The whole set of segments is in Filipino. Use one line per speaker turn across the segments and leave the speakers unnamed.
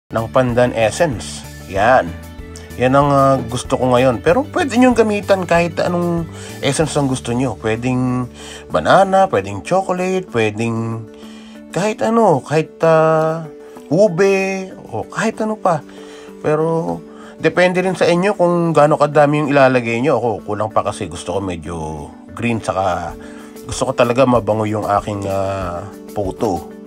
ng Pandan Essence. Yan. Yan ang gusto ko ngayon. Pero pwede nyo gamitan kahit anong essence ang gusto nyo. Pwedeng banana, pwedeng chocolate, pwedeng kahit ano, kahit ube, o kahit ano pa. Pero depende rin sa inyo kung gaano kadami yung ilalagay nyo. Ako, kulang pa kasi gusto ko medyo green, saka gusto ko talaga mabango yung aking photo.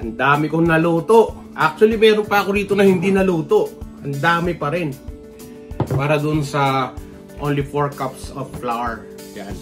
Ang dami kong naluto. Actually, meron pa ako rito na hindi naluto. Ang dami pa rin. Para dun sa only 4 cups of flour. Yan.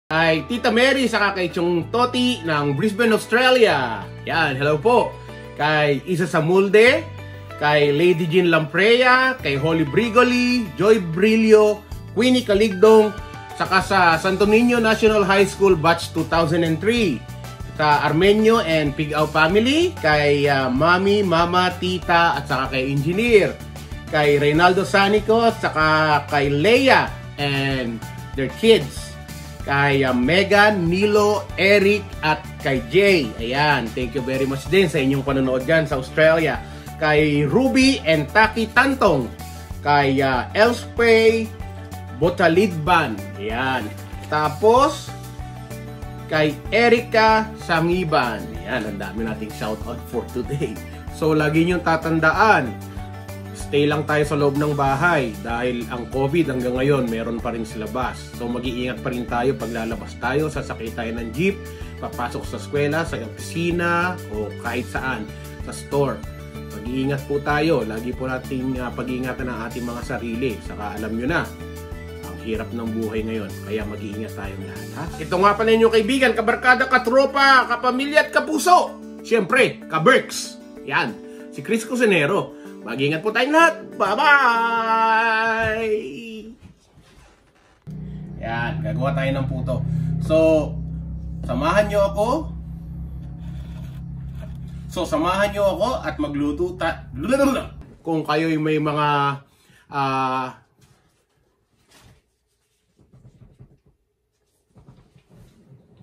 Kay Tita Mary, saka kay Chong Toti ng Brisbane, Australia. Yan, hello po. Kay Isa Samulde, kay Lady Jean Lamprea, kay Holly Brigoli, Joy Brillo, Queenie Caligdong, saka sa Santo Niño National High School Batch 2003. Sa Armenio and Pigao family, kay Mami, Mama, Tita, at saka kay Engineer. Kay Reynaldo Sanico, at saka kay Leia and their kids. Kay Megan, Nilo, Eric, at kay Jay. Ayan, thank you very much din sa inyong panonood dyan sa Australia. Kay Ruby and Taki Tantong. Kay Elspray Botalidban. Ayan. Tapos, kay Erika Sangiban. Ayan, ang dami nating shoutout for today. So, lagi niyong tatandaan, stay lang tayo sa loob ng bahay dahil ang COVID hanggang ngayon meron pa rin sa labas. So mag-iingat pa rin tayo pag lalabas tayo, sasakay tayo ng jeep, papasok sa eskwela, sa opisina o kahit saan, sa store. Mag-iingat po tayo, lagi po nating pag-iingatan ang ating mga sarili. Saka alam nyo na, ang hirap ng buhay ngayon, kaya mag-iingat tayong lahat. Ha? Ito nga pala inyong kaibigan, kabarkada, katropa, kapamilya at kapuso. Siyempre, kaberks. Yan, si Chris Cusinero. Mag-ingat po tayong lahat. Bye-bye! Yan, gagawa tayo ng puto. So, samahan nyo ako at magluto kung kayo'y may mga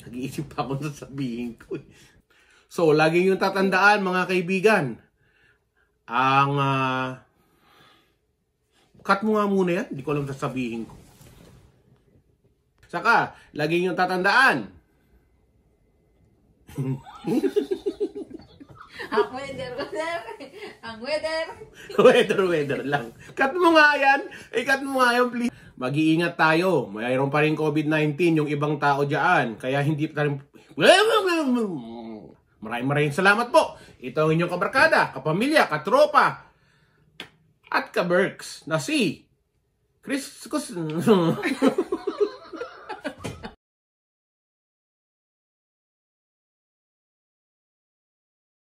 nag-iisip pa akong sasabihin ko. So, lagi yung tatandaan mga kaibigan. Ang cut mo nga muna yan, hindi ko alam sasabihin ko. Saka, lagi nyo tatandaan.
Ang weather ko, sir. Ang weather.
Weather lang. Cut mo nga yan. Cut mo nga yan, please. Mag-iingat tayo. Mayroon pa rin COVID-19 yung ibang tao dyan. Kaya hindi pa rin... Maraming salamat po. Ito ang inyong kabarkada, kapamilya, katropa, at kaberks na si Chris